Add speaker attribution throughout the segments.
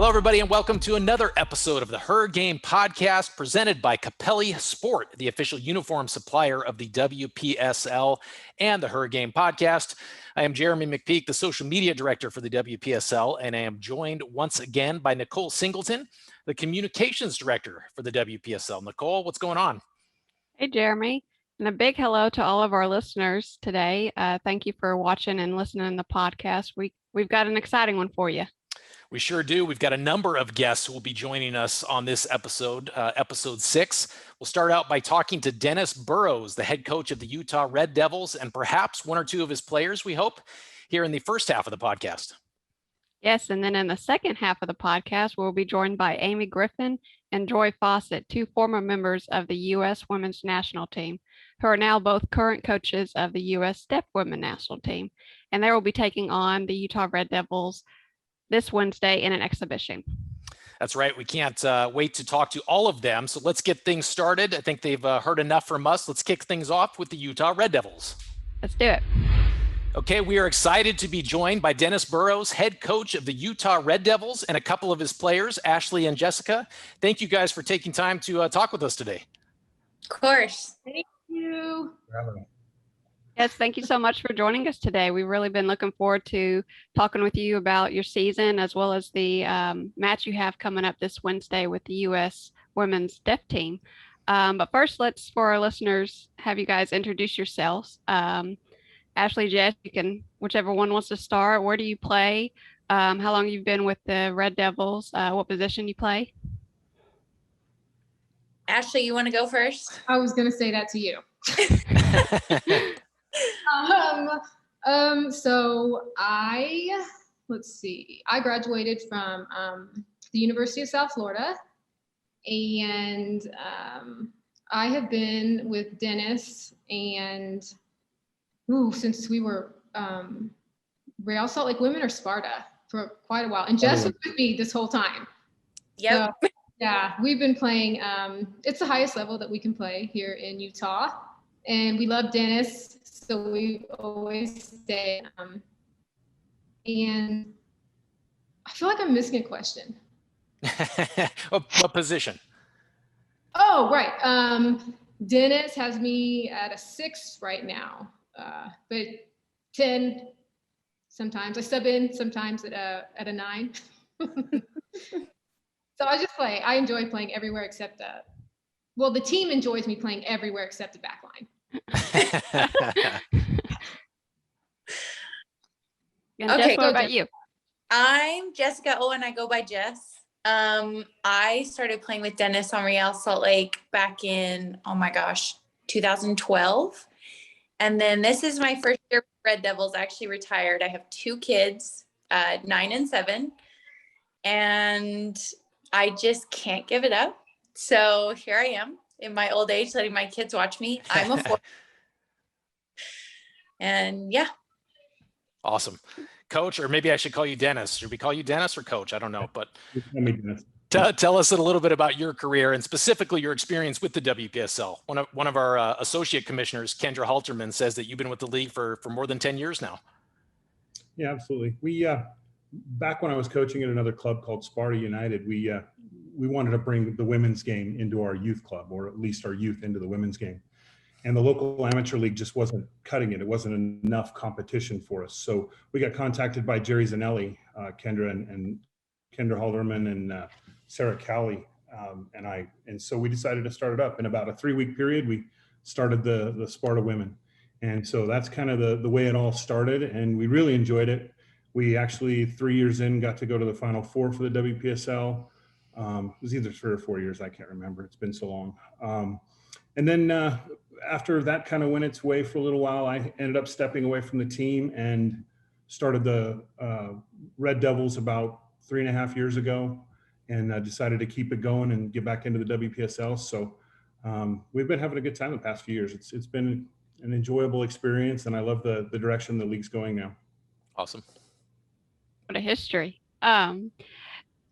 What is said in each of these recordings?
Speaker 1: Hello, everybody, and welcome to another episode of the Her Game podcast presented by Capelli Sport, the official uniform supplier of the WPSL and the Her Game podcast. I am Jeremy McPeak, the social media director for the WPSL, and I am joined once again by Nicole Singleton, the communications director for the WPSL. Nicole, what's going on?
Speaker 2: Hey, Jeremy, and a big hello to all of our listeners today. Thank you for watching and listening to the podcast. We've got an exciting one for you.
Speaker 1: We sure do. We've got a number of guests who will be joining us on this episode, episode 6. We'll start out by talking to Dennis Burrows, the head coach of the Utah Red Devils, and perhaps one or two of his players, we hope, here in the first half of the podcast.
Speaker 2: Yes, and then in the second half of the podcast, we'll be joined by Amy Griffin and Joy Fawcett, two former members of the U.S. Women's National Team, who are now both current coaches of the U.S. Step Women National Team, and they will be taking on the Utah Red Devils this Wednesday in an exhibition.
Speaker 1: That's right. We can't wait to talk to all of them. So let's get things started. I think they've heard enough from us. Let's kick things off with the Utah Red Devils.
Speaker 2: Let's do it.
Speaker 1: Okay, we are excited to be joined by Dennis Burrows, head coach of the Utah Red Devils, and a couple of his players, Ashley and Jessica. Thank you guys for taking time to talk with us today.
Speaker 3: Of course.
Speaker 4: Thank you.
Speaker 2: Yes, thank you so much for joining us today. We've really been looking forward to talking with you about your season as well as the match you have coming up this Wednesday with the U.S. Women's Deaf Team. But first, let's, for our listeners, have you guys introduce yourselves. Ashley, Jess, you can, whichever one wants to start. Where do you play? How long you've been with the Red Devils? What position you play?
Speaker 3: Ashley, you want to go first?
Speaker 4: I was going to say that to you. So let's see. I graduated from the University of South Florida, and I have been with Dennis and since we were Real Salt Lake Women or Sparta for quite a while, and Jess was with me this whole time.
Speaker 3: Yep.
Speaker 4: So, yeah, we've been playing. It's the highest level that we can play here in Utah, and we love Dennis. So we always stay. And I feel like I'm missing a question.
Speaker 1: What position?
Speaker 4: Oh, right. Dennis has me at a 6 right now, but 10 sometimes. I sub in sometimes at a 9. So I just play. I enjoy playing everywhere except the team enjoys me playing everywhere except the back line.
Speaker 2: Okay, Jess, what about you?
Speaker 3: I'm Jessica and I go by Jess. I started playing with Dennis on Real Salt Lake back in 2012, and then this is my first year with Red Devils. I actually retired. I have 2 kids, 9 and 7, and I just can't give it up. So here I am in my old age, letting my kids watch me. I'm a 4. And yeah.
Speaker 1: Awesome. Coach, or maybe I should call you Dennis. Should we call you Dennis or Coach? I don't know, but tell us a little bit about your career and specifically your experience with the WPSL. One of our associate commissioners, Kendra Halterman, says that you've been with the league for more than 10 years now.
Speaker 5: Yeah, absolutely. We back when I was coaching at another club called Sparta United, we wanted to bring the women's game into our youth club, or at least our youth into the women's game. And the local amateur league just wasn't cutting it. It wasn't enough competition for us. So we got contacted by Jerry Zanelli, Kendra and Kendra Halderman and Sarah Cowley and I. And so we decided to start it up. In about a 3-week period, we started the Sparta Women. And so that's kind of the way it all started. And we really enjoyed it. We actually, 3 years in, got to go to the Final Four for the WPSL. It was either 3 or 4 years. I can't remember. It's been so long. And then after that kind of went its way for a little while, I ended up stepping away from the team and started the Red Devils about 3.5 years ago, and decided to keep it going and get back into the WPSL. So we've been having a good time the past few years. It's been an enjoyable experience, and I love the direction the league's going now.
Speaker 1: Awesome.
Speaker 2: What a history.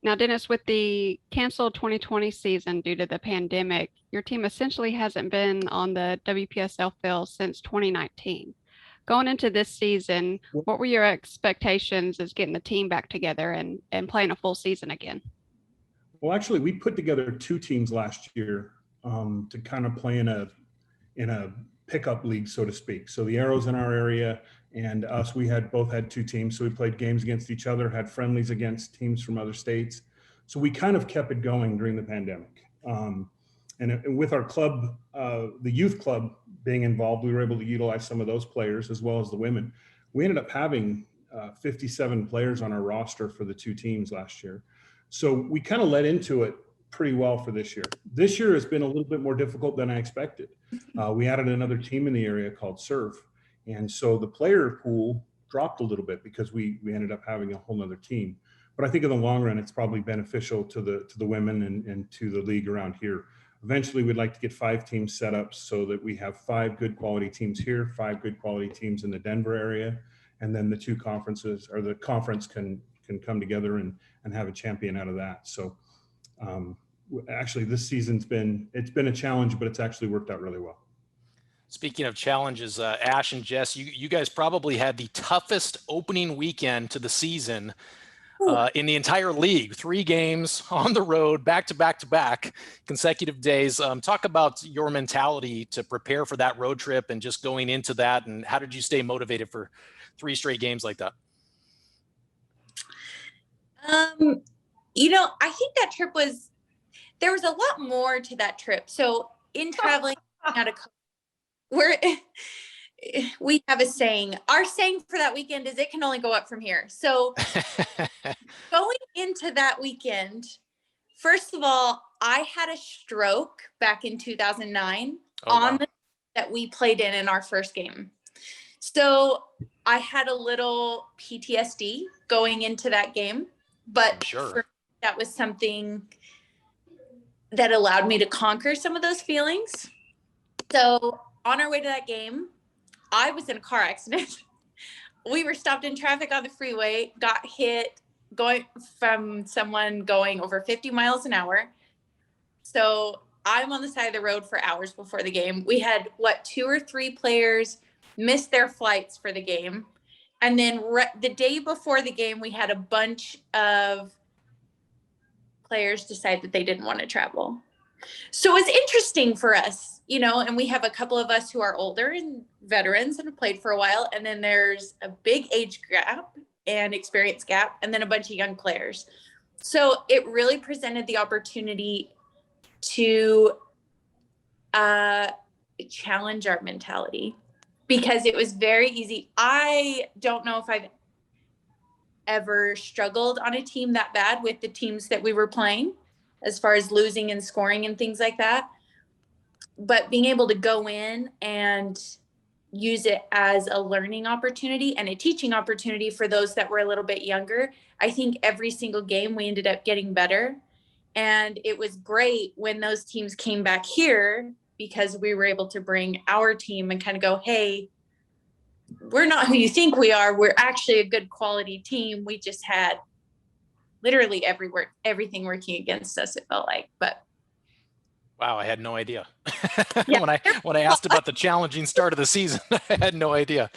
Speaker 2: Now, Dennis, with the canceled 2020 season due to the pandemic, your team essentially hasn't been on the WPSL field since 2019. Going into this season, what were your expectations as getting the team back together and playing a full season again?
Speaker 5: Well, actually, we put together 2 teams last year to kind of play in a pickup league, so to speak. So the Arrows in our area and us, we both had 2 teams. So we played games against each other, had friendlies against teams from other states. So we kind of kept it going during the pandemic. And with our club, the youth club being involved, we were able to utilize some of those players as well as the women. We ended up having 57 players on our roster for the 2 teams last year. So we kind of led into it pretty well for this year. This year has been a little bit more difficult than I expected. We added another team in the area called Surf. And so the player pool dropped a little bit because we ended up having a whole nother team. But I think in the long run, it's probably beneficial to the women and to the league around here. Eventually, we'd like to get 5 teams set up so that we have 5 good quality teams here, 5 good quality teams in the Denver area, and then the 2 conferences or the conference can come together and have a champion out of that. So actually, this season's been a challenge, but it's actually worked out really well.
Speaker 1: Speaking of challenges, Ash and Jess, you guys probably had the toughest opening weekend to the season in the entire league. 3 games on the road, back to back consecutive days. Talk about your mentality to prepare for that road trip and just going into that, and how did you stay motivated for 3 straight games like that?
Speaker 3: I think that trip there was a lot more to that trip. So in traveling out of we have a saying. Our saying for that weekend is it can only go up from here. So going into that weekend, first of all, I had a stroke back in 2009 the that we played in our first game. So I had a little PTSD going into that game, but for me, that was something that allowed me to conquer some of those feelings. So on our way to that game, I was in a car accident. We were stopped in traffic on the freeway, got hit going from someone going over 50 miles an hour. So I'm on the side of the road for hours before the game. We had 2 or 3 players miss their flights for the game. And then the day before the game, we had a bunch of players decide that they didn't want to travel. So it's interesting for us, and we have a couple of us who are older and veterans and have played for a while. And then there's a big age gap and experience gap, and then a bunch of young players. So it really presented the opportunity to challenge our mentality, because it was very easy. I don't know if I've ever struggled on a team that bad with the teams that we were playing, as far as losing and scoring and things like that. But being able to go in and use it as a learning opportunity and a teaching opportunity for those that were a little bit younger. I think every single game we ended up getting better. And it was great when those teams came back here, because we were able to bring our team and kind of go, hey, we're not who you think we are. We're actually a good quality team. We just had literally everything working against us, it felt like. But
Speaker 1: wow, I had no idea.
Speaker 3: Yeah.
Speaker 1: when I asked about the challenging start of the season, I had no idea.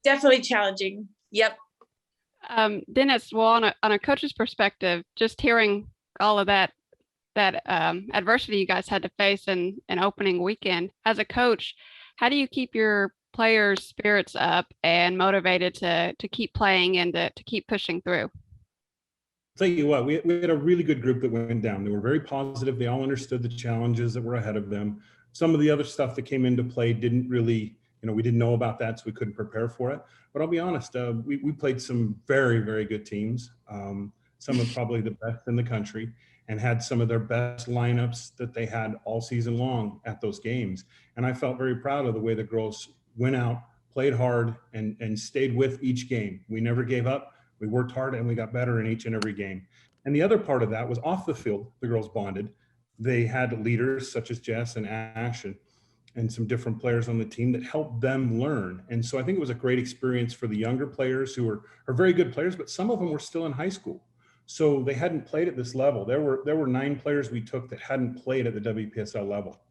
Speaker 3: Definitely challenging. Yep.
Speaker 2: Dennis, well, on a coach's perspective, just hearing all of that adversity you guys had to face in an opening weekend, as a coach, how do you keep your players' spirits up and motivated to keep playing and to keep pushing through?
Speaker 5: Tell you what, we had a really good group that went down. They were very positive. They all understood the challenges that were ahead of them. Some of the other stuff that came into play didn't really, we didn't know about that, so we couldn't prepare for it. But I'll be honest, we played some very, very good teams, some of probably the best in the country, and had some of their best lineups that they had all season long at those games. And I felt very proud of the way the girls went out, played hard, and stayed with each game. We never gave up. We worked hard and we got better in each and every game. And the other part of that was off the field, the girls bonded. They had leaders such as Jess and Ash and some different players on the team that helped them learn. And so I think it was a great experience for the younger players who are very good players, but some of them were still in high school. So they hadn't played at this level. There were 9 players we took that hadn't played at the WPSL level.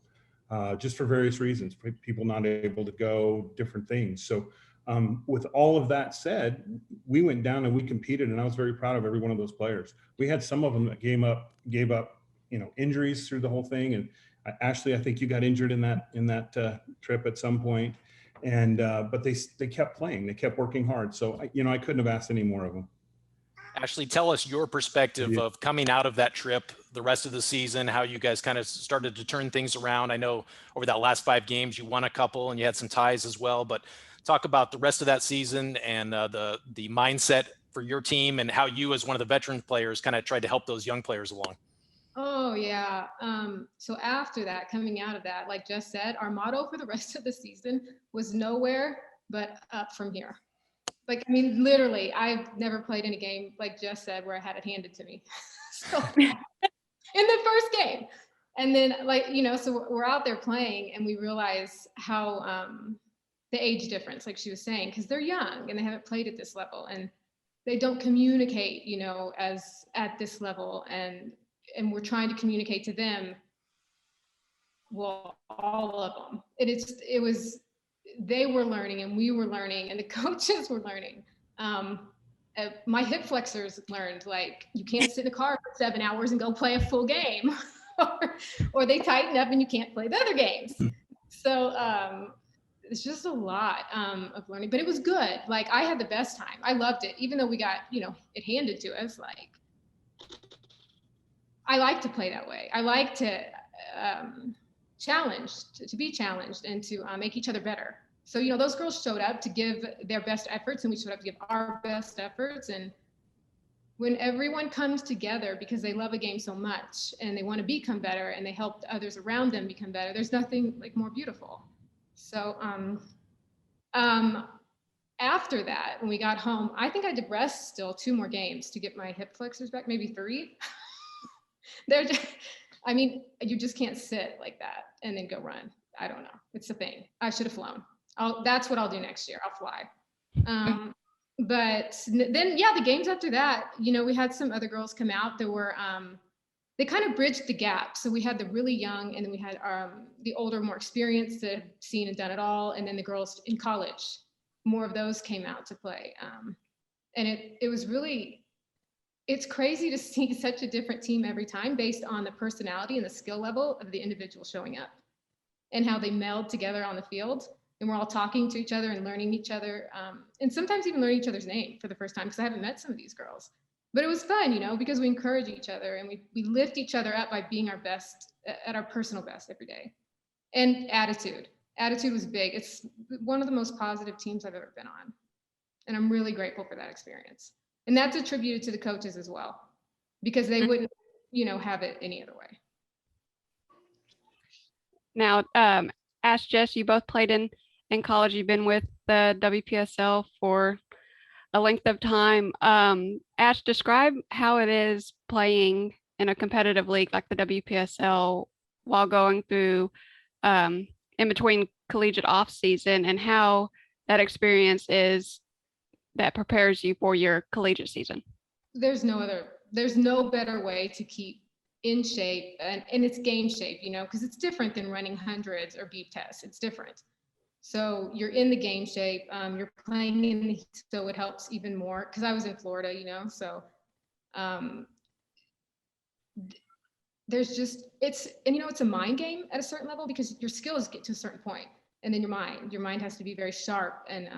Speaker 5: just for various reasons, people not able to go, different things. So with all of that said, we went down and we competed, and I was very proud of every one of those players. We had some of them that gave up, injuries through the whole thing. And Ashley, I think you got injured in that trip at some point. And but they kept playing, they kept working hard. So I couldn't have asked any more of them.
Speaker 1: Ashley, tell us your perspective of coming out of that trip, the rest of the season, how you guys kind of started to turn things around. I know over that last 5 games, you won a couple and you had some ties as well, but talk about the rest of that season and the mindset for your team and how you, as one of the veteran players, kind of tried to help those young players along.
Speaker 4: Oh yeah. So after that, coming out of that, like Jess said, our motto for the rest of the season was nowhere but up from here. Like, I mean, literally, I've never played in a game, like Jess said, where I had it handed to me. So in the first game. And then so we're out there playing and we realize how the age difference, like she was saying, because they're young and they haven't played at this level and they don't communicate, as at this level. And we're trying to communicate to them, well, all of them. They were learning and we were learning and the coaches were learning. My hip flexors learned, like, you can't sit in a car for 7 hours and go play a full game or they tighten up and you can't play the other games. So it's just a lot of learning, but it was good. Like, I had the best time. I loved it. Even though we got, it handed to us, like, I like to play that way. I like to to be challenged and to make each other better. So, those girls showed up to give their best efforts and we showed up to give our best efforts. And when everyone comes together because they love a game so much and they want to become better and they help others around them become better, there's nothing like more beautiful. So after that, when we got home, I think I did rest still 2 more games to get my hip flexors back, maybe 3. They're just, you just can't sit like that and then go run. I don't know. It's a thing. I should have flown. That's what I'll do next year. I'll fly. But then, the games after that, we had some other girls come out. There were, they kind of bridged the gap. So we had the really young, and then we had the older, more experienced that had seen and done it all. And then the girls in college, more of those came out to play. And it was really, it's crazy to see such a different team every time based on the personality and the skill level of the individual showing up and how they meld together on the field. And we're all talking to each other and learning each other. And sometimes even learning each other's name for the first time because I haven't met some of these girls. But it was fun, because we encourage each other and we lift each other up by being our best, at our personal best every day. And attitude. Attitude was big. It's one of the most positive teams I've ever been on. And I'm really grateful for that experience. And that's attributed to the coaches as well, because they wouldn't, have it any other way.
Speaker 2: Now, Ash, Jess, you both played in college. You've been with the WPSL for a length of time. Ash, describe how it is playing in a competitive league like the WPSL while going through in between collegiate off season and how that experience is that prepares you for your collegiate season.
Speaker 4: There's no better way to keep in shape and it's game shape, because it's different than running hundreds or beep tests. It's different. So you're in the game shape, you're playing in the heat, so it helps even more because I was in Florida, so there's just, it's a mind game at a certain level because your skills get to a certain point and then your mind has to be very sharp and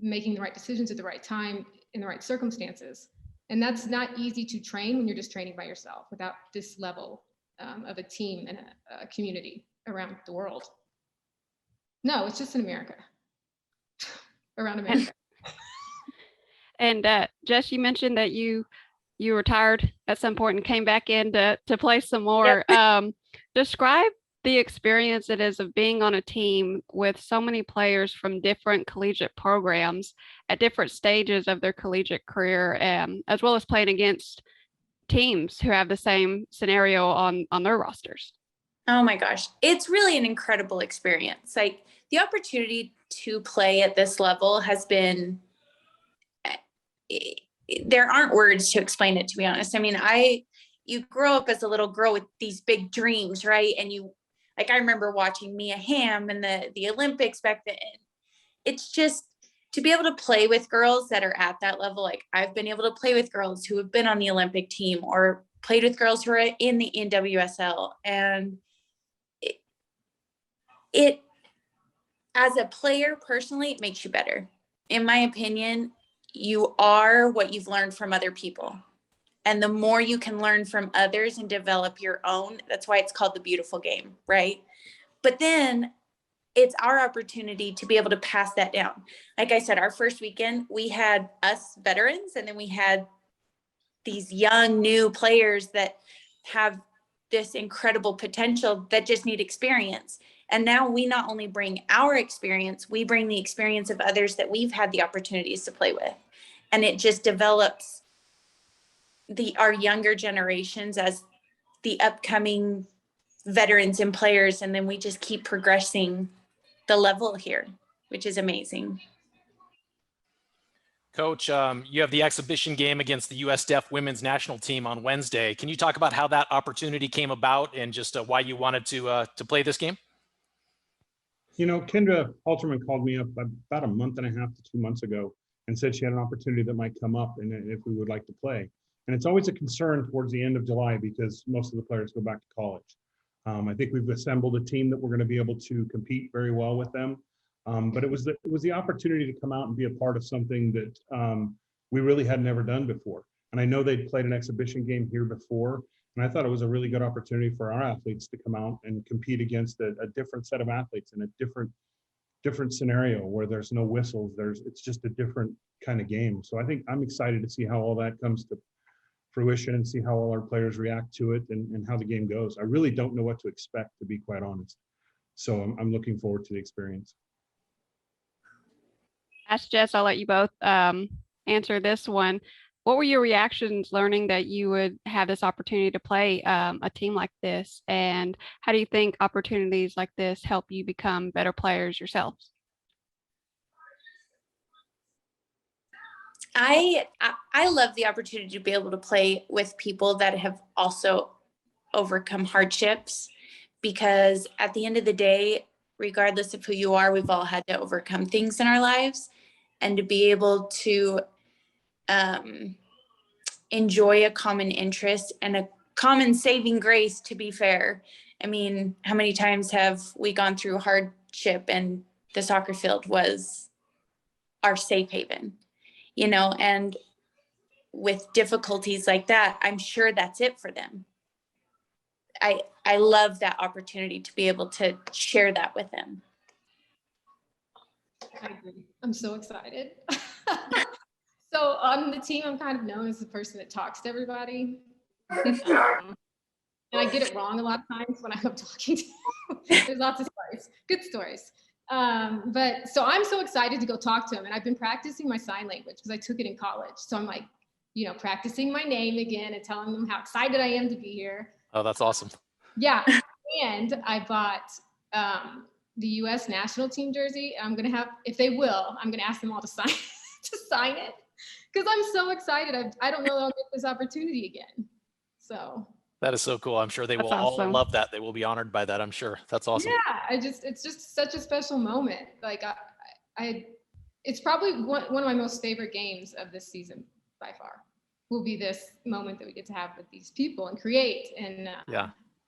Speaker 4: making the right decisions at the right time in the right circumstances. And that's not easy to train when you're just training by yourself without this level of a team and a community around the world. No, it's just in America, around America.
Speaker 2: And Jess, you mentioned that you retired at some point and came back in to play some more. Yep. Describe the experience it is of being on a team with so many players from different collegiate programs at different stages of their collegiate career, as well as playing against teams who have the same scenario on their rosters.
Speaker 3: Oh my gosh, it's really an incredible experience. Like, the opportunity to play at this level has been, there aren't words to explain it, to be honest. I mean, you grow up as a little girl with these big dreams, right? And Like I remember watching Mia Hamm and the Olympics back then. It's just to be able to play with girls that are at that level. Like I've been able to play with girls who have been on the Olympic team or played with girls who are in the WSL. And it as a player personally, it makes you better. In my opinion, you are what you've learned from other people. And the more you can learn from others and develop your own, that's why it's called the beautiful game, right? But then it's our opportunity to be able to pass that down. Like I said, our first weekend, we had us veterans, and then we had these young new players that have this incredible potential that just need experience. And now we not only bring our experience, we bring the experience of others that we've had the opportunities to play with. And it just develops our younger generations as the upcoming veterans and players. And then we just keep progressing the level here, which is amazing.
Speaker 1: Coach, you have the exhibition game against the US Deaf women's national team on Wednesday. Can you talk about how that opportunity came about and just why you wanted to play this game?
Speaker 5: You know, Kendra Alterman called me up about a month and a half to 2 months ago and said she had an opportunity that might come up and if we would like to play. And it's always a concern towards the end of July because most of the players go back to college. I think we've assembled a team that we're going to be able to compete very well with them. But it was the opportunity to come out and be a part of something that we really had never done before. And I know they'd played an exhibition game here before, and I thought it was a really good opportunity for our athletes to come out and compete against a different set of athletes in a different scenario where there's no whistles. It's just a different kind of game. So I think I'm excited to see how all that comes to fruition and see how all our players react to it and how the game goes. I really don't know what to expect, to be quite honest. So I'm looking forward to the experience.
Speaker 2: Ask Jess, I'll let you both answer this one. What were your reactions learning that you would have this opportunity to play a team like this? And how do you think opportunities like this help you become better players yourselves?
Speaker 3: I love the opportunity to be able to play with people that have also overcome hardships, because at the end of the day, regardless of who you are, we've all had to overcome things in our lives. And to be able to enjoy a common interest and a common saving grace, to be fair. I mean, how many times have we gone through hardship and the soccer field was our safe haven, you know, and with difficulties like that, I'm sure that's it for them. I love that opportunity to be able to share that with them.
Speaker 4: I agree. I'm so excited. So on the team, I'm kind of known as the person that talks to everybody. And I get it wrong a lot of times when I'm talking to you. There's lots of stories, good stories. But so I'm so excited to go talk to him. And I've been practicing my sign language because I took it in college. So I'm like, you know, practicing my name again and telling them how excited I am to be here.
Speaker 1: Oh, that's awesome.
Speaker 4: Yeah. And I bought the US national team jersey. I'm going to have, if they will, I'm going to ask them all to sign it. Because I'm so excited. I don't know that I'll get this opportunity again. So
Speaker 1: that is so cool. I'm sure they will
Speaker 2: awesome.
Speaker 1: all love that. They will be honored by that, I'm sure. That's awesome.
Speaker 4: Yeah, it's just such a special moment. Like it's probably one of my most favorite games of this season by far. Will be this moment that we get to have with these people and create and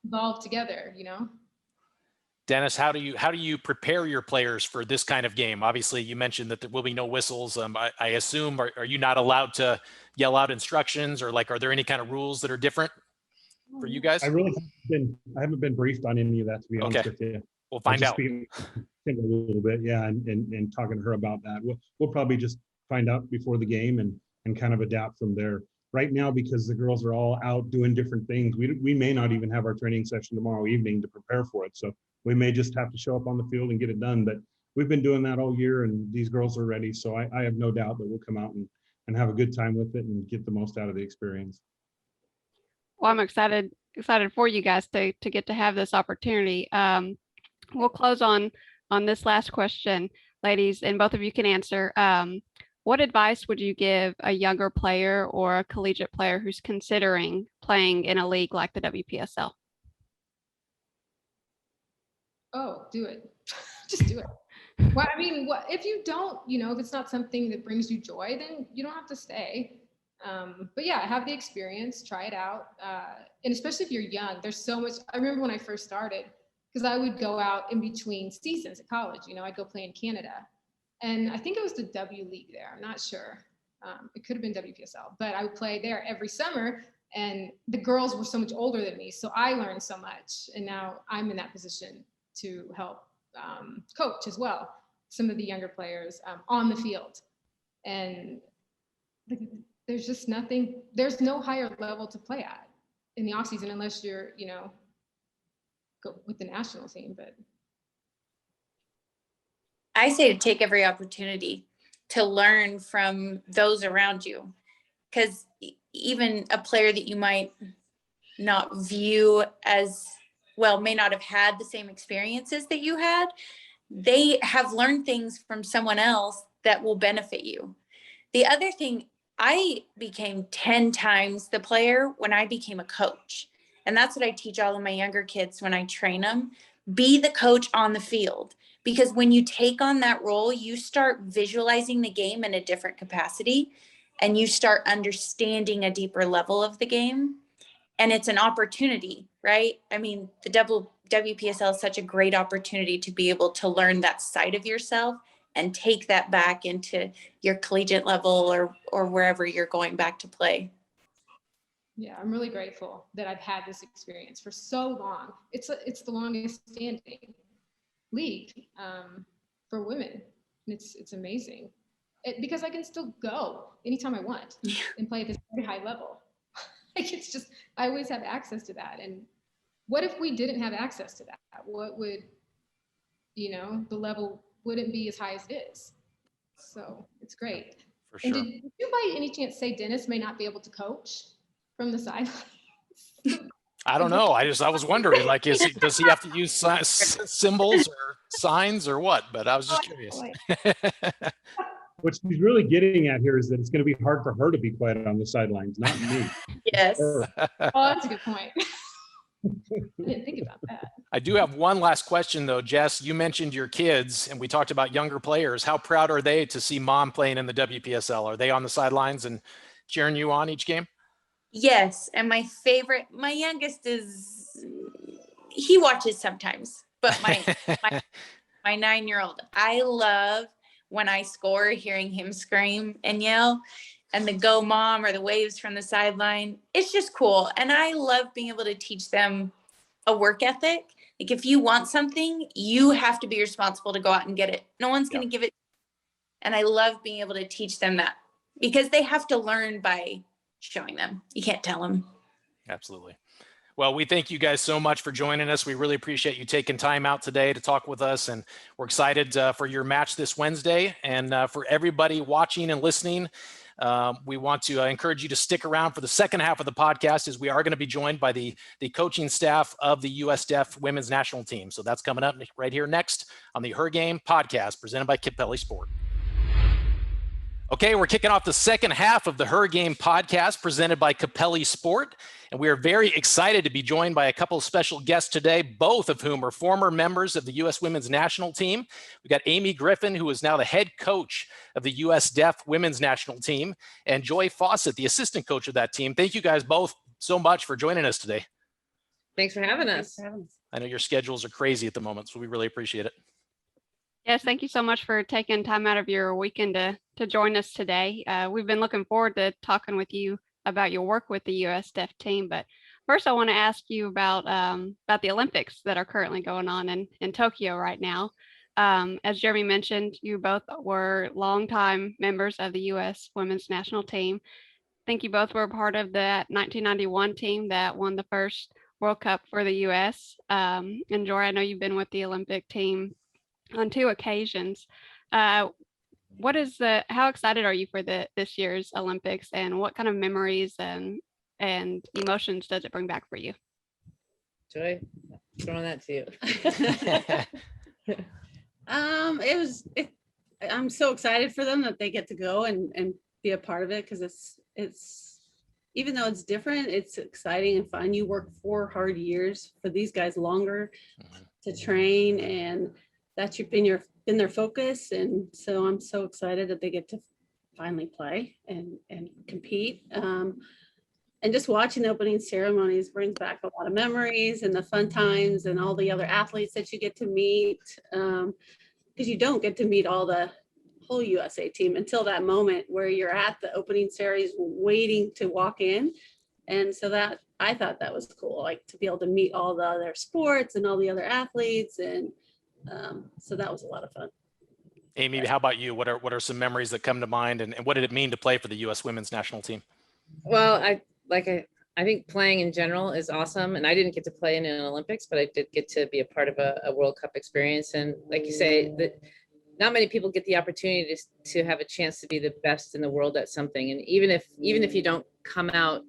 Speaker 4: evolve together, you know.
Speaker 1: Dennis, how do you prepare your players for this kind of game? Obviously, you mentioned that there will be no whistles. I assume, are you not allowed to yell out instructions, or like, are there any kind of rules that are different for you guys?
Speaker 5: I haven't been briefed on any of that, to be honest with you.
Speaker 1: We'll find out.
Speaker 5: A little bit, and talking to her about that. We'll probably just find out before the game and kind of adapt from there. Right now, because the girls are all out doing different things, we may not even have our training session tomorrow evening to prepare for it. So we may just have to show up on the field and get it done. But we've been doing that all year, and these girls are ready. So I have no doubt that we'll come out and have a good time with it and get the most out of the experience.
Speaker 2: Well, I'm excited for you guys to get to have this opportunity. We'll close on this last question, ladies, and both of you can answer. What advice would you give a younger player or a collegiate player who's considering playing in a league like the WPSL?
Speaker 4: Oh, do it. Just do it. Well, I mean, if you don't, if it's not something that brings you joy, then you don't have to stay. But yeah, have the experience, try it out. And especially if you're young, there's so much. I remember when I first started, because I would go out in between seasons at college, I'd go play in Canada. And I think it was the W League there. I'm not sure. It could have been WPSL, but I would play there every summer. And the girls were so much older than me. So I learned so much. And now I'm in that position to help coach as well, some of the younger players on the field. And there's just there's no higher level to play at in the off season unless you're, go with the national team. But
Speaker 3: I say to take every opportunity to learn from those around you, because even a player that you might not view as well, may not have had the same experiences that you had, they have learned things from someone else that will benefit you. The other thing, I became 10 times the player when I became a coach. And that's what I teach all of my younger kids when I train them. Be the coach on the field. Because when you take on that role, you start visualizing the game in a different capacity and you start understanding a deeper level of the game. And it's an opportunity, right? I mean, the WPSL is such a great opportunity to be able to learn that side of yourself and take that back into your collegiate level or wherever you're going back to play.
Speaker 4: Yeah, I'm really grateful that I've had this experience for so long. It's the longest standing league for women. It's amazing because I can still go anytime I want and play at this very high level. Like it's just, I always have access to that. And what if we didn't have access to that? What would, the level wouldn't be as high as it is. So it's great.
Speaker 1: For sure.
Speaker 4: And did you by any chance say Dennis may not be able to coach from the sidelines?
Speaker 1: I don't know. I was wondering, like, does he have to use symbols or signs or what? But I was just curious.
Speaker 5: What she's really getting at here is that it's going to be hard for her to be quiet on the sidelines, not me.
Speaker 3: Yes.
Speaker 4: Oh, that's a good point. I didn't think about that.
Speaker 1: I do have one last question though, Jess. You mentioned your kids and we talked about younger players. How proud are they to see mom playing in the WPSL? Are they on the sidelines and cheering you on each game?
Speaker 3: Yes. And my youngest he watches sometimes, but my 9-year-old, I love when I score, hearing him scream and yell and the go mom or the waves from the sideline. It's just cool. And I love being able to teach them a work ethic. Like if you want something, you have to be responsible to go out and get it. No one's going to give it. And I love being able to teach them that because they have to learn by showing them. You can't tell them.
Speaker 1: Absolutely. Well, we thank you guys so much for joining us. We really appreciate you taking time out today to talk with us. And we're excited for your match this Wednesday. And for everybody watching and listening, we want to encourage you to stick around for the second half of the podcast as we are going to be joined by the coaching staff of the US Deaf women's national team. So that's coming up right here next on the Her Game podcast presented by Capelli Sport. Okay, we're kicking off the second half of the Her Game podcast presented by Capelli Sport. And we are very excited to be joined by a couple of special guests today, both of whom are former members of the U.S. women's national team. We got Amy Griffin, who is now the head coach of the U.S. Deaf women's national team, and Joy Fawcett, the assistant coach of that team. Thank you guys both so much for joining us today.
Speaker 6: Thanks for having us.
Speaker 1: I know your schedules are crazy at the moment, so we really appreciate it.
Speaker 2: Yes, thank you so much for taking time out of your weekend to join us today. We've been looking forward to talking with you about your work with the U.S. Deaf team. But first, I want to ask you about the Olympics that are currently going on in Tokyo right now. As Jeremy mentioned, you both were longtime members of the U.S. women's national team. I think you both were a part of that 1991 team that won the first World Cup for the U.S. And Joy, I know you've been with the Olympic team on 2 occasions. How excited are you for this year's Olympics, and what kind of memories and emotions does it bring back for you?
Speaker 6: Joy, throwing that to you. I'm so excited for them that they get to go and be a part of it, because it's
Speaker 7: even though it's different, it's exciting and fun. You work 4 hard years, for these guys longer to train, and that's been their focus. And so I'm so excited that they get to finally play and compete. And just watching the opening ceremonies brings back a lot of memories and the fun times and all the other athletes that you get to meet. Because you don't get to meet all the whole USA team until that moment where you're at the opening series waiting to walk in. And so that, I thought that was cool, like to be able to meet all the other sports and all the other athletes. And so that was a lot of fun.
Speaker 1: Amy, how about you? What are some memories that come to mind, and what did it mean to play for the U.S. women's national team?
Speaker 6: Well, I think playing in general is awesome. And I didn't get to play in an Olympics, but I did get to be a part of a World Cup experience. And like you say, that not many people get the opportunity to have a chance to be the best in the world at something. And even if you don't come out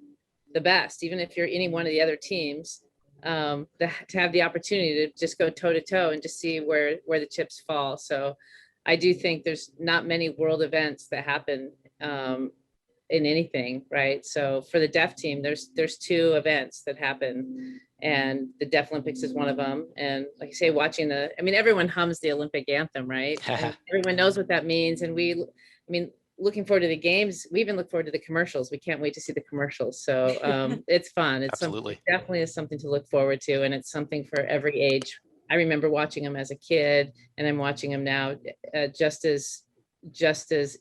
Speaker 6: the best, even if you're any one of the other teams, to have the opportunity to just go toe to toe and just see where the chips fall. So I do think there's not many world events that happen in anything, right? So for the deaf team, there's 2 events that happen, and the Deaf Olympics is one of them. And like I say, watching everyone hums the Olympic anthem, right? And everyone knows what that means. And looking forward to the games. We even look forward to the commercials. We can't wait to see the commercials. So it's fun. It's
Speaker 1: Absolutely.
Speaker 6: Definitely is something to look forward to. And it's something for every age. I remember watching them as a kid, and I'm watching them now just as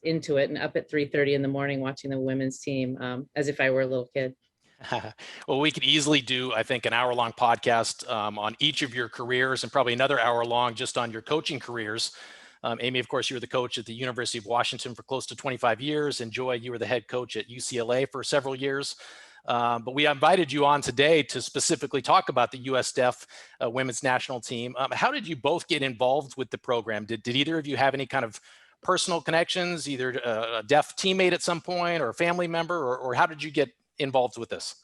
Speaker 6: into it, and up at 3:30 in the morning watching the women's team as if I were a little kid.
Speaker 1: Well, we could easily do, I think, an hour-long podcast on each of your careers, and probably another hour-long just on your coaching careers. Amy, of course, you were the coach at the University of Washington for close to 25 years. And Joy, you were the head coach at UCLA for several years. But we invited you on today to specifically talk about the U.S. Deaf women's national team. How did you both get involved with the program? Did either of you have any kind of personal connections, either a deaf teammate at some point or a family member, or how did you get involved with this?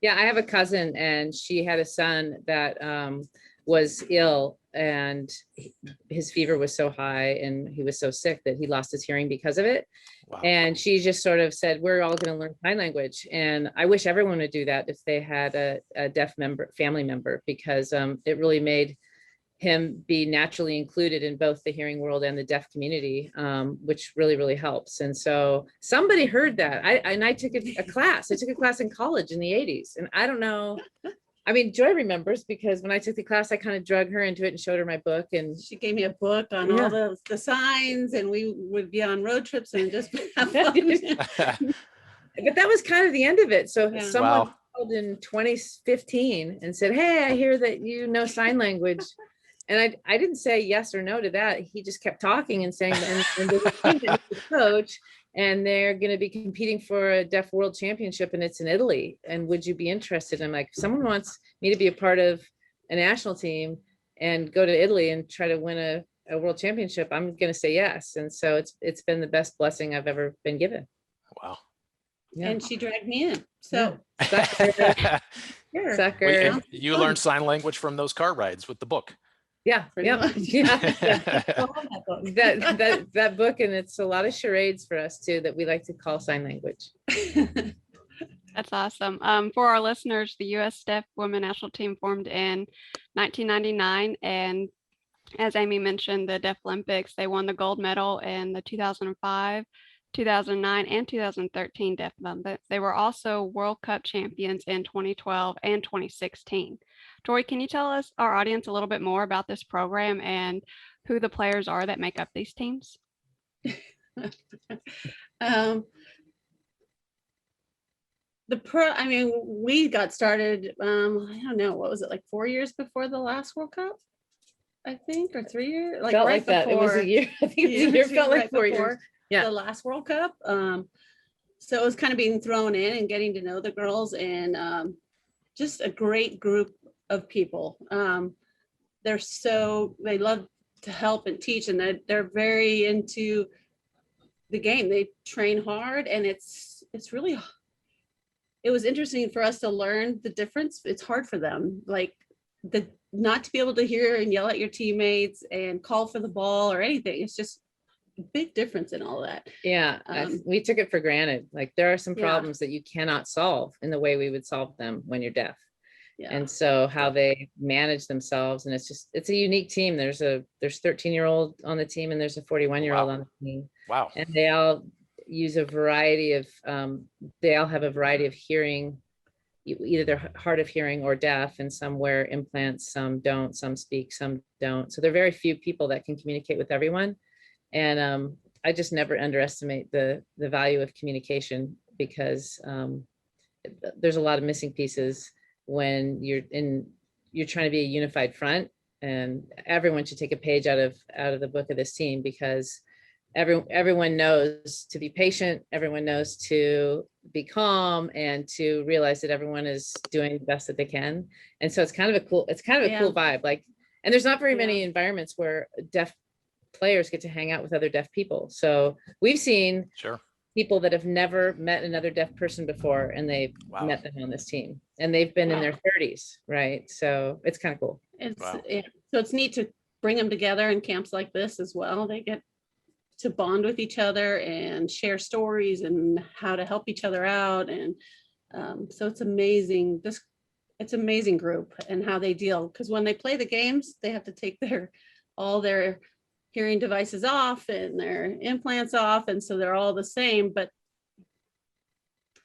Speaker 6: Yeah, I have a cousin, and she had a son that was ill, and his fever was so high and he was so sick that he lost his hearing because of it. Wow. And she just sort of said, we're all going to learn sign language. And I wish everyone would do that if they had a deaf family member, because it really made him be naturally included in both the hearing world and the deaf community, which really, really helps. And so somebody heard that. I took a class. I took a class in college in the 80s. And I don't know, Joy remembers, because when I took the class, I kind of drug her into it and showed her my book. And
Speaker 7: she gave me a book on all the signs, and we would be on road trips and just have fun.
Speaker 6: But that was kind of the end of it. So someone called in 2015 and said, hey, I hear that you know sign language. And I didn't say yes or no to that. He just kept talking and saying, and there's a team that needs a coach, and they're going to be competing for a deaf world championship, and it's in Italy. And would you be interested? I'm like, if someone wants me to be a part of a national team and go to Italy and try to win a world championship, I'm going to say yes. And so it's been the best blessing I've ever been given.
Speaker 1: Wow.
Speaker 7: Yeah. And she dragged me in. So
Speaker 6: Sucker.
Speaker 1: Wait, you learned sign language from those car rides with the book.
Speaker 6: Yeah.
Speaker 7: Yeah.
Speaker 6: That book, and it's a lot of charades for us too that we like to call sign language.
Speaker 2: That's awesome. For our listeners, the U.S. Deaf Women National Team formed in 1999, and as Amy mentioned, the Deaf Olympics, they won the gold medal in the 2005, 2009, and 2013 Deaf Olympics. They were also World Cup champions in 2012 and 2016. Joy, can you tell us, our audience, a little bit more about this program and who the players are that make up these teams?
Speaker 7: We got started, I don't know, what was it, like 4 years before the last World Cup, I think, or 3 years? Like
Speaker 6: felt
Speaker 7: right
Speaker 6: like that.
Speaker 7: before,
Speaker 6: it was a year. I think it was a year. Felt like 4 years.
Speaker 7: Yeah. The last World Cup. So it was kind of being thrown in and getting to know the girls, and just a great group of people. They love to help and teach, and they're very into the game. They train hard, and it was interesting for us to learn the difference. It's hard for them, like not to be able to hear and yell at your teammates and call for the ball or anything. It's just big difference in all that.
Speaker 6: Yeah, we took it for granted. Like there are some
Speaker 7: Yeah.
Speaker 6: problems that you cannot solve in the way we would solve them when you're deaf.
Speaker 7: Yeah.
Speaker 6: And so how they manage themselves, and it's a unique team. There's 13-year-old on the team and there's a 41-year-old on the team.
Speaker 1: Wow.
Speaker 6: And they all use a variety of, they all have a variety of hearing, either they're hard of hearing or deaf, and some wear implants, some don't, some speak, some don't. So there are very few people that can communicate with everyone. And I just never underestimate the value of communication, because there's a lot of missing pieces when you're trying to be a unified front. And everyone should take a page out of the book of this team, because everyone knows to be patient, everyone knows to be calm, and to realize that everyone is doing the best that they can. And so it's kind of a cool vibe. Like, and there's not very many environments where deaf players get to hang out with other deaf people. So we've seen people that have never met another deaf person before, and they've met them on this team, and they've been in their 30s, right? So it's kind of cool.
Speaker 7: So it's neat to bring them together in camps like this as well. They get to bond with each other and share stories and how to help each other out. And so it's amazing. It's an amazing group and how they deal, because when they play the games, they have to take all their hearing devices off and their implants off. And so they're all the same, but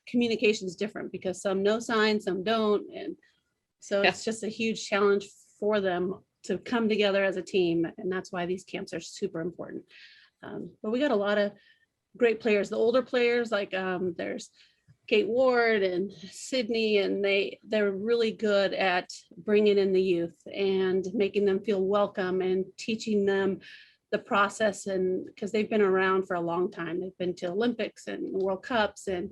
Speaker 7: communication is different because some know signs, some don't. And so it's just a huge challenge for them to come together as a team. And that's why these camps are super important. But we got a lot of great players, the older players, like there's Kate Ward and Sydney, and they're really good at bringing in the youth and making them feel welcome and teaching them the process. And because they've been around for a long time, they've been to Olympics and World Cups. And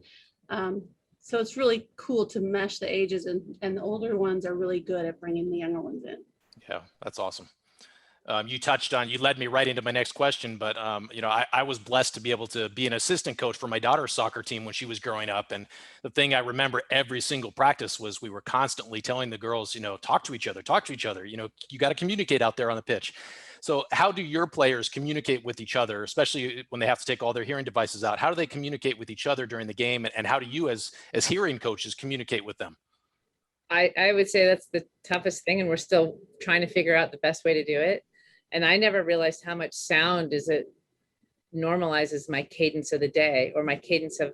Speaker 7: so it's really cool to mesh the ages, and the older ones are really good at bringing the younger ones in.
Speaker 1: Yeah, that's awesome. You led me right into my next question, but I was blessed to be able to be an assistant coach for my daughter's soccer team when she was growing up. And the thing I remember every single practice was we were constantly telling the girls, talk to each other, you got to communicate out there on the pitch. So how do your players communicate with each other, especially when they have to take all their hearing devices out? How do they communicate with each other during the game? And how do you as hearing coaches communicate with them?
Speaker 6: I would say that's the toughest thing, and we're still trying to figure out the best way to do it. And I never realized how much sound normalizes my cadence of the day, or my cadence of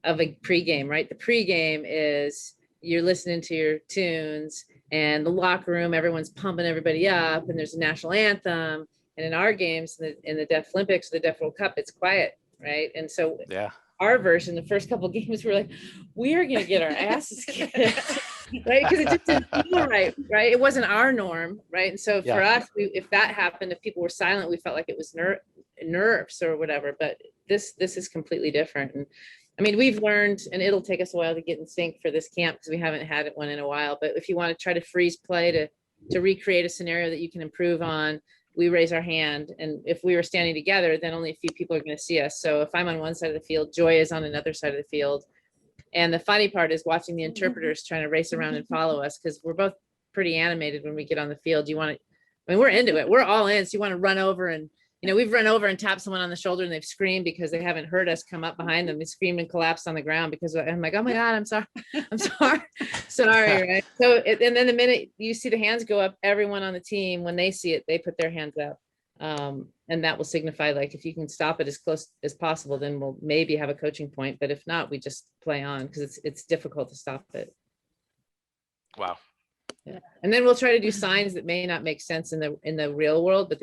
Speaker 6: a pregame, right? The pregame is you're listening to your tunes, and the locker room, everyone's pumping everybody up, and there's a national anthem. And in our games, in the Deaf Olympics, the Deaf World Cup, it's quiet, right? And so our version, the first couple of games, we're like, we are going to get our asses kicked. Right, because it just didn't feel right. It wasn't our norm, right? And so for us, if that happened, if people were silent, we felt like it was nerves or whatever. But this is completely different. And I mean, we've learned, and it'll take us a while to get in sync for this camp because we haven't had one in a while. But if you want to try to freeze play to recreate a scenario that you can improve on, we raise our hand. And if we were standing together, then only a few people are going to see us. So if I'm on one side of the field, Joy is on another side of the field. And the funny part is watching the interpreters trying to race around and follow us, because we're both pretty animated when we get on the field. We're into it. We're all in. So you want to run over and, we've run over and tapped someone on the shoulder and they've screamed because they haven't heard us come up behind them. They screamed and collapsed on the ground because I'm like, oh my God, I'm sorry. I'm sorry. Right. So, and then the minute you see the hands go up, everyone on the team, when they see it, they put their hands up. And that will signify, like, if you can stop it as close as possible, then we'll maybe have a coaching point. But if not, we just play on, because it's difficult to stop it. Wow. Yeah. And then we'll try to do signs that may not make sense in the real world, but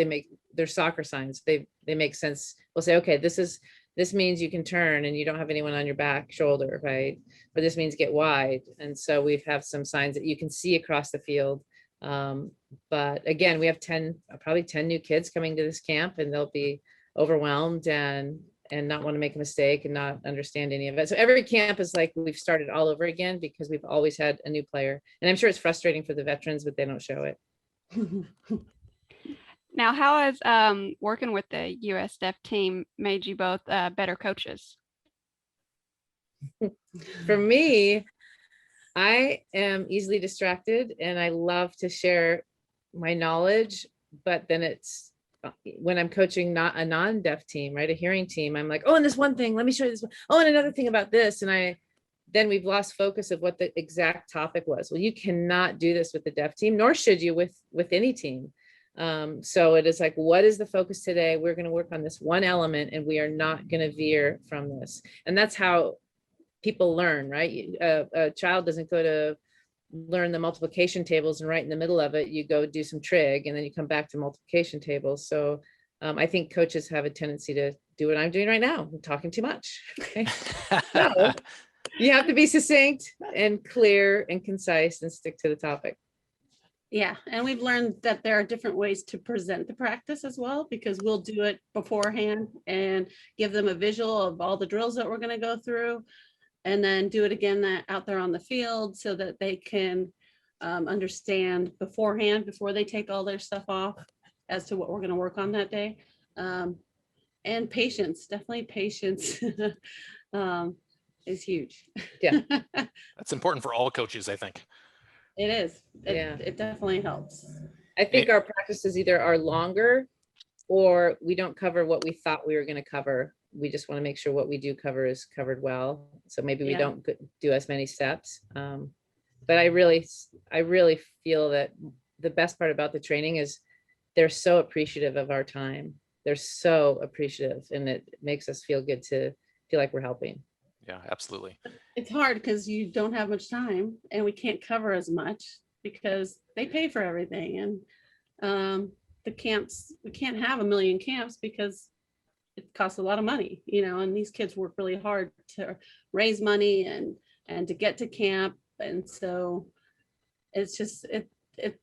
Speaker 6: they're soccer signs. They make sense. We'll say, okay, this means you can turn and you don't have anyone on your back shoulder, right? Or this means get wide. And so we have some signs that you can see across the field. But again, we have probably 10 new kids coming to this camp, and they'll be overwhelmed and not want to make a mistake and not understand any of it. So every camp is like we've started all over again, because we've always had a new player. And I'm sure it's frustrating for the veterans, but they don't show it.
Speaker 2: Now, how has working with the US Deaf team made you both better coaches?
Speaker 6: For me, I am easily distracted, and I love to share my knowledge, but then it's when I'm coaching not a non-deaf team, right, a hearing team, I'm like, oh, and this one thing, let me show you this one. Oh, and another thing about this. And then we've lost focus of what the exact topic was. Well, you cannot do this with the deaf team, nor should you with any team. So it is like, what is the focus today? We're going to work on this one element, and we are not going to veer from this. And that's how people learn, right? A child doesn't go to learn the multiplication tables and right in the middle of it, you go do some trig, and then you come back to multiplication tables. So I think coaches have a tendency to do what I'm doing right now. I'm talking too much. Okay? So you have to be succinct and clear and concise and stick to the topic.
Speaker 7: Yeah, and we've learned that there are different ways to present the practice as well, because we'll do it beforehand and give them a visual of all the drills that we're going to go through, and then do it again out there on the field so that they can understand beforehand, before they take all their stuff off, as to what we're going to work on that day. And patience, definitely patience is huge.
Speaker 6: Yeah.
Speaker 1: That's important for all coaches, I think.
Speaker 7: It is.
Speaker 6: Yeah.
Speaker 7: It definitely helps.
Speaker 6: I think our practices either are longer or we don't cover what we thought we were going to cover. We just want to make sure what we do cover is covered well. So maybe we don't do as many steps. But I really feel that the best part about the training is they're so appreciative of our time. They're so appreciative, and it makes us feel good to feel like we're helping.
Speaker 1: Yeah, absolutely.
Speaker 7: It's hard because you don't have much time, and we can't cover as much because they pay for everything. And the camps, we can't have a million camps because it costs a lot of money, and these kids work really hard to raise money and to get to camp. And so it's just,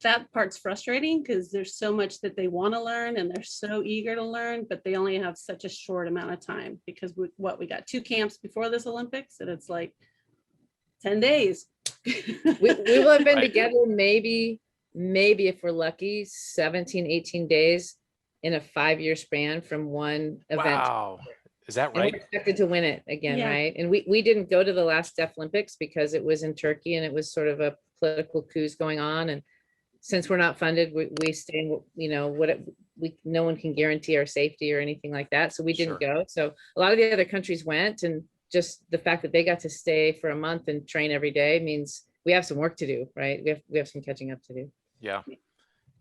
Speaker 7: that part's frustrating because there's so much that they want to learn and they're so eager to learn, but they only have such a short amount of time because we got 2 camps before this Olympics, and it's like 10 days.
Speaker 6: We will have been together maybe if we're lucky 17, 18 days in a 5-year span from one event.
Speaker 1: Wow. Is that right?
Speaker 6: And we're expected to win it again, right? And we didn't go to the last Deaf Olympics because it was in Turkey and it was sort of a political coup going on. And since we're not funded, we stay, no one can guarantee our safety or anything like that. So we didn't go. So a lot of the other countries went, and just the fact that they got to stay for a month and train every day means we have some work to do, right? We have some catching up to do.
Speaker 1: Yeah.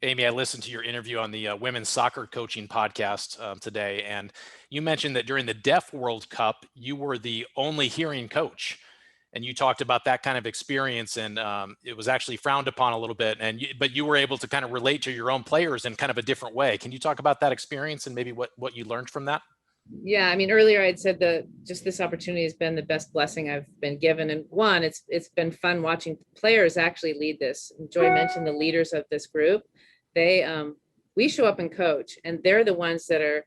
Speaker 1: Amy, I listened to your interview on the women's soccer coaching podcast today, and you mentioned that during the Deaf World Cup, you were the only hearing coach. And you talked about that kind of experience, and it was actually frowned upon a little bit. But you were able to kind of relate to your own players in kind of a different way. Can you talk about that experience and maybe what you learned from that?
Speaker 6: Yeah, I mean, earlier I had said just this opportunity has been the best blessing I've been given. And one, it's been fun watching players actually lead this. Joy mentioned the leaders of this group. We show up and coach, and they're the ones that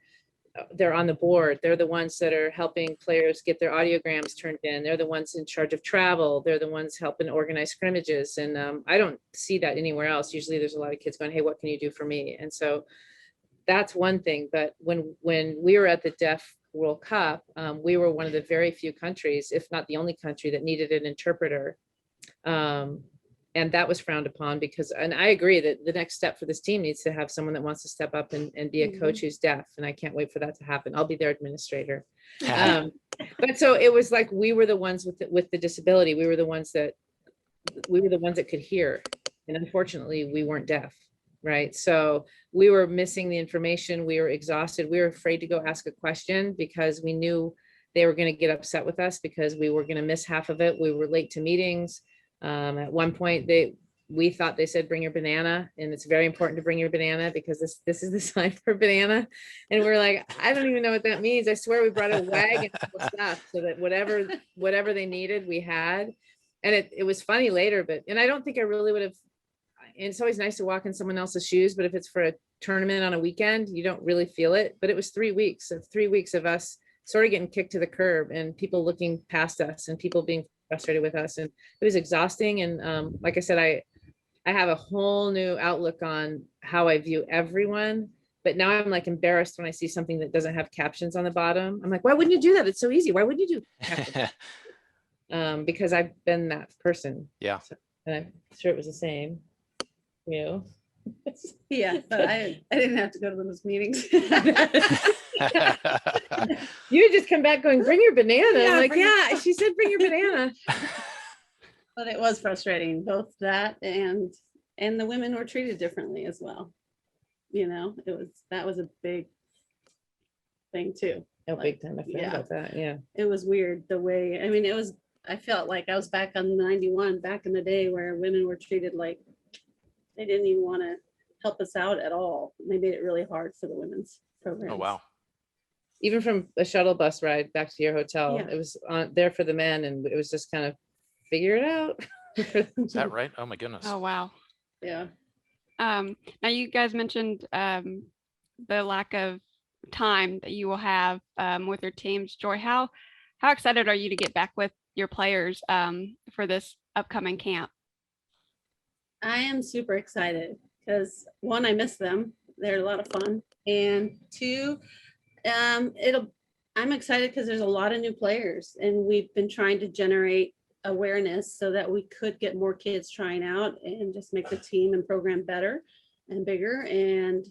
Speaker 6: they're on the board. They're the ones that are helping players get their audiograms turned in. They're the ones in charge of travel. They're the ones helping organize scrimmages. And I don't see that anywhere else. Usually there's a lot of kids going, hey, what can you do for me? And so that's one thing. But when we were at the Deaf World Cup, we were one of the very few countries, if not the only country, that needed an interpreter. And that was frowned upon and I agree that the next step for this team needs to have someone that wants to step up and be a coach who's deaf. And I can't wait for that to happen. I'll be their administrator. But so it was like, we were the ones with the disability. We were the ones that could hear. And unfortunately we weren't deaf. Right. So we were missing the information. We were exhausted. We were afraid to go ask a question because we knew they were going to get upset with us because we were going to miss half of it. We were late to meetings. At one point we thought they said, bring your banana. And it's very important to bring your banana because this is the sign for banana. And we're like, I don't even know what that means. I swear we brought a wagon full of stuff so that whatever they needed, we had. And it was funny later, and I don't think I really would have, and it's always nice to walk in someone else's shoes, but if it's for a tournament on a weekend, you don't really feel it. But it was 3 weeks of us sort of getting kicked to the curb and people looking past us and people being frustrated with us. And it was exhausting. And like I said, I have a whole new outlook on how I view everyone, but now I'm like embarrassed when I see something that doesn't have captions on the bottom. I'm like, why wouldn't you do that? It's so easy. Why wouldn't you do captions? Because I've been that person.
Speaker 1: Yeah.
Speaker 6: So, and I'm sure it was the same. You know?
Speaker 7: Yeah, but I didn't have to go to those meetings.
Speaker 6: You just come back going, bring your banana.
Speaker 7: Yeah,
Speaker 6: I'm like,
Speaker 7: bring
Speaker 6: yeah, she said, bring your banana.
Speaker 7: But it was frustrating, both that and the women were treated differently as well. You know, that was a big thing too.
Speaker 6: Oh,
Speaker 7: Like,
Speaker 6: big time. I forgot
Speaker 7: yeah.
Speaker 6: about that. Yeah.
Speaker 7: It was weird the way, I mean, I felt like I was back on 91, back in the day where women were treated like they didn't even want to help us out at all. They made it really hard for the women's programs.
Speaker 1: Oh, wow.
Speaker 6: Even from a shuttle bus ride back to your hotel,
Speaker 7: Yeah.
Speaker 6: it was on there for the men, and it was just kind of figure it out.
Speaker 1: Is that right? Oh, my goodness.
Speaker 2: Oh, wow.
Speaker 7: Yeah.
Speaker 2: Now you guys mentioned the lack of time that you will have with your teams. Joy, how excited are you to get back with your players for this upcoming camp?
Speaker 7: I am super excited because one, I miss them. They're a lot of fun. And two, I'm excited because there's a lot of new players and we've been trying to generate awareness so that we could get more kids trying out and just make the team and program better and bigger. And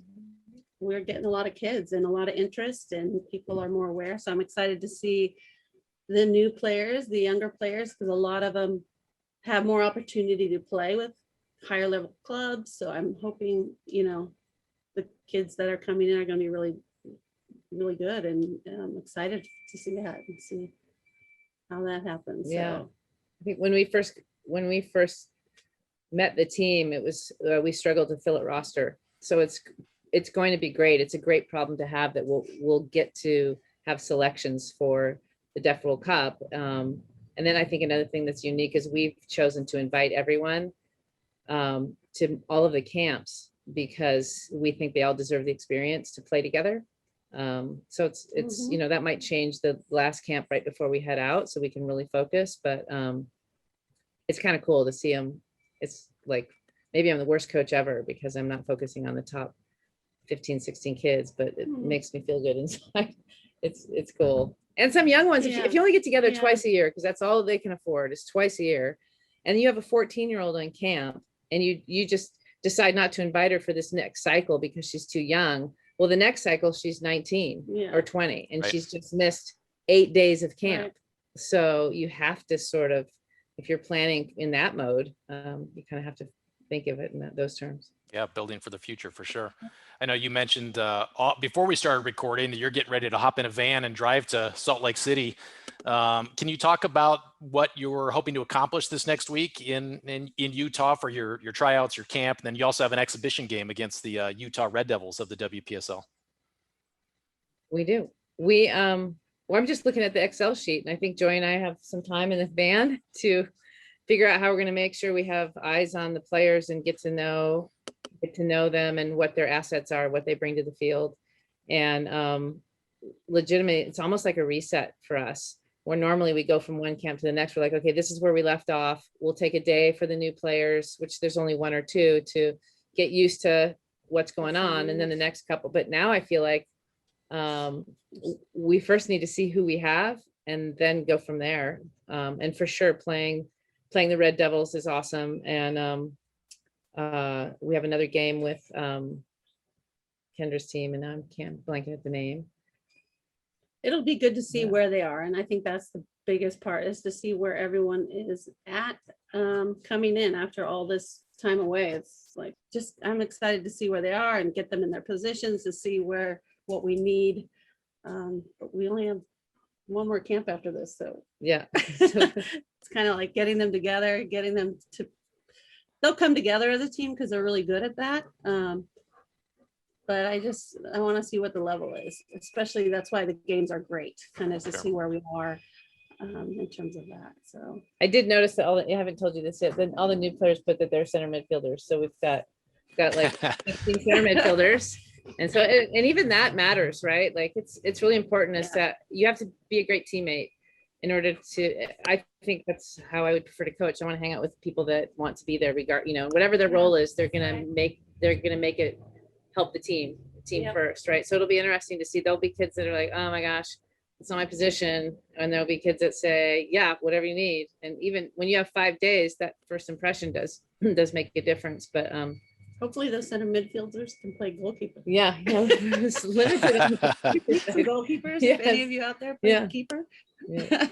Speaker 7: we're getting a lot of kids and a lot of interest and people are more aware. So I'm excited to see the new players, the younger players, because a lot of them have more opportunity to play with higher level clubs. So I'm hoping, the kids that are coming in are going to be really, really good. And I'm excited to see that and see how that happens.
Speaker 6: Yeah.
Speaker 7: So,
Speaker 6: I think when we first met the team, it was we struggled to fill it roster. So it's going to be great. It's a great problem to have that we'll get to have selections for the Deaf World Cup. And then I think another thing that's unique is we've chosen to invite everyone to all of the camps because we think they all deserve the experience to play together. So it's that might change the last camp right before we head out so we can really focus, but it's kind of cool to see them. It's like maybe I'm the worst coach ever because I'm not focusing on the top 15, 16 kids, but it makes me feel good inside. It's cool. And some young ones, if you only get together twice a year, because that's all they can afford is twice a year, and you have a 14-year-old on camp and you just decide not to invite her for this next cycle because she's too young. Well, the next cycle, she's 19 or 20, and she's just missed 8 days of camp.
Speaker 7: Right.
Speaker 6: So you have to sort of, if you're planning in that mode, you kind of have to think of it in those terms.
Speaker 1: Yeah, building for the future for sure. I know you mentioned before we started recording that you're getting ready to hop in a van and drive to Salt Lake City. Can you talk about what you're hoping to accomplish this next week in Utah for your tryouts, your camp, and then you also have an exhibition game against the Utah Red Devils of the WPSL?
Speaker 6: We do. I'm just looking at the Excel sheet, and I think Joy and I have some time in the van to figure out how we're going to make sure we have eyes on the players and get to know them and what their assets are, what they bring to the field. And legitimately, it's almost like a reset for us, where normally we go from one camp to the next. We're like, okay, this is where we left off. We'll take a day for the new players, which there's only one or two, to get used to what's going on. And then the next couple. But now I feel like we first need to see who we have and then go from there. And for sure, playing the Red Devils is awesome. And we have another game with Kendra's team, and I can't blank at the name.
Speaker 7: it'll be good to see where they are. And I think that's the biggest part, is to see where everyone is at coming in after all this time away. It's like, I'm excited to see where they are and get them in their positions to see what we need. But we only have one more camp after this. So
Speaker 6: Yeah.
Speaker 7: it's kind of like getting them together, they'll come together as a team because they're really good at that. But I want to see what the level is, especially that's why the games are great, kind of to see where we are in terms of that. So
Speaker 6: I did notice that I haven't told you this yet, but all the new players put that they're center midfielders. So we've got like 15 center midfielders. And so, and even that matters, right? Like it's really important is that you have to be a great teammate in order to, I think that's how I would prefer to coach. I want to hang out with people that want to be there, whatever their role is, they're going to make it help the team first, right? So it'll be interesting to see. There'll be kids that are like, oh my gosh, it's not my position. And there'll be kids that say, yeah, whatever you need. And even when you have 5 days, that first impression does make a difference. But
Speaker 7: Hopefully those center midfielders can play goalkeeper.
Speaker 6: Yeah, it's limited. On the
Speaker 7: Some goalkeepers, if
Speaker 6: Yes.
Speaker 7: any of you out there play
Speaker 6: Yeah.
Speaker 7: keeper.
Speaker 6: Yeah.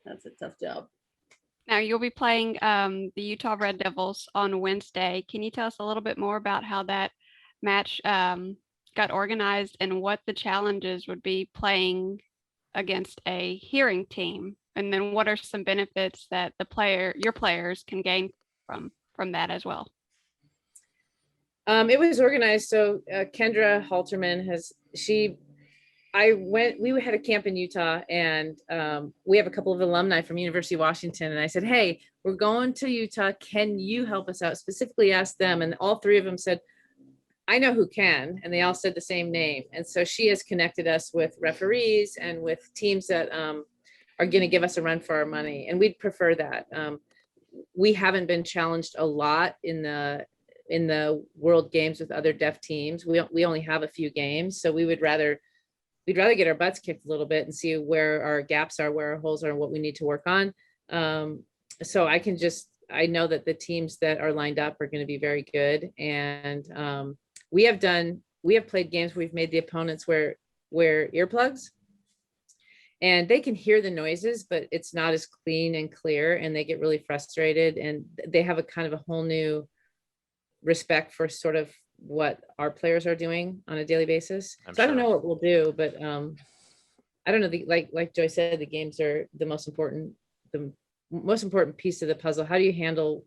Speaker 7: That's a tough job.
Speaker 2: Now you'll be playing the Utah Red Devils on Wednesday. Can you tell us a little bit more about how that match got organized and what the challenges would be playing against a hearing team? And then what are some benefits that your players can gain from that as well?
Speaker 6: It was organized. So Kendra Halterman we had a camp in Utah, and we have a couple of alumni from University of Washington. And I said, hey, we're going to Utah. Can you help us out? Specifically asked them. And all three of them said, I know who can. And they all said the same name. And so she has connected us with referees and with teams that are going to give us a run for our money. And we'd prefer that. We haven't been challenged a lot in the World Games with other deaf teams. We only have a few games. So we'd rather get our butts kicked a little bit and see where our gaps are, where our holes are, and what we need to work on. So I know that the teams that are lined up are going to be very good. And we have played games where we've made the opponents wear earplugs, and they can hear the noises, but it's not as clean and clear, and they get really frustrated, and they have a kind of a whole new respect for sort of what our players are doing on a daily basis. I don't know what we'll do, but I don't know. Like Joy said, the games are the most important piece of the puzzle. How do you handle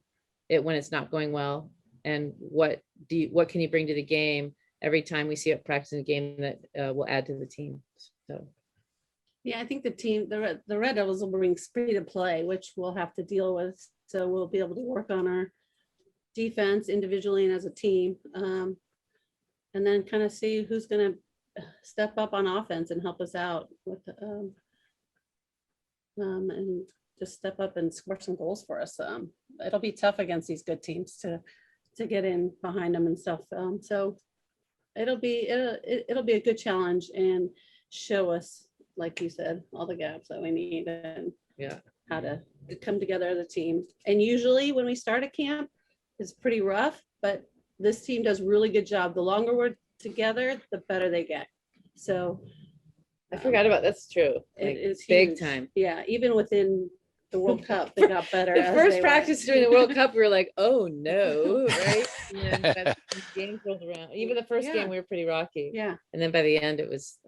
Speaker 6: it when it's not going well? And what can you bring to the game every time we see it practicing a game that will add to the team? So.
Speaker 7: Yeah, I think the Red Devils will bring speed of play, which we'll have to deal with. So we'll be able to work on our defense individually and as a team, and then kind of see who's going to step up on offense and help us out with and just step up and score some goals for us. It'll be tough against these good teams to get in behind them and stuff. So it'll be a good challenge and show us, like you said, all the gaps that we need and how to come together as a team. And usually when we start a camp, it's pretty rough, but this team does a really good job. The longer we're together, the better they get. So
Speaker 6: I forgot about that's true.
Speaker 7: It is
Speaker 6: big
Speaker 7: huge.
Speaker 6: time.
Speaker 7: Yeah, even within the World Cup, they got better.
Speaker 6: The first practice during the World Cup, we were like, "Oh no!" Right? And then games rolled around. Even the first game, we were pretty rocky.
Speaker 7: Yeah.
Speaker 6: And then by the end, it was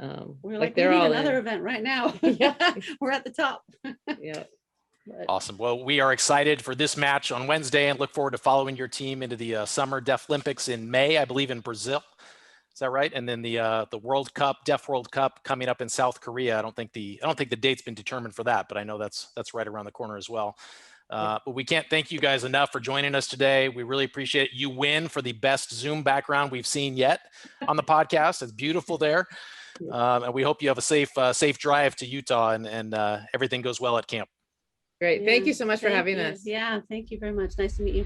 Speaker 7: we're like they're all another event right now.
Speaker 6: Yeah,
Speaker 7: we're at the top.
Speaker 6: Yeah.
Speaker 1: Awesome. Well, we are excited for this match on Wednesday and look forward to following your team into the Summer Deaf Olympics in May, I believe, in Brazil. Is that right? And then the World Cup, Deaf World Cup, coming up in South Korea. I don't think the date's been determined for that, but I know that's right around the corner as well. But we can't thank you guys enough for joining us today. We really appreciate it. You win for the best Zoom background we've seen yet on the podcast. It's beautiful there. And we hope you have a safe drive to Utah and everything goes well at camp.
Speaker 6: Great. Thank you so much for having us.
Speaker 7: Yeah, thank you very much. Nice to meet you.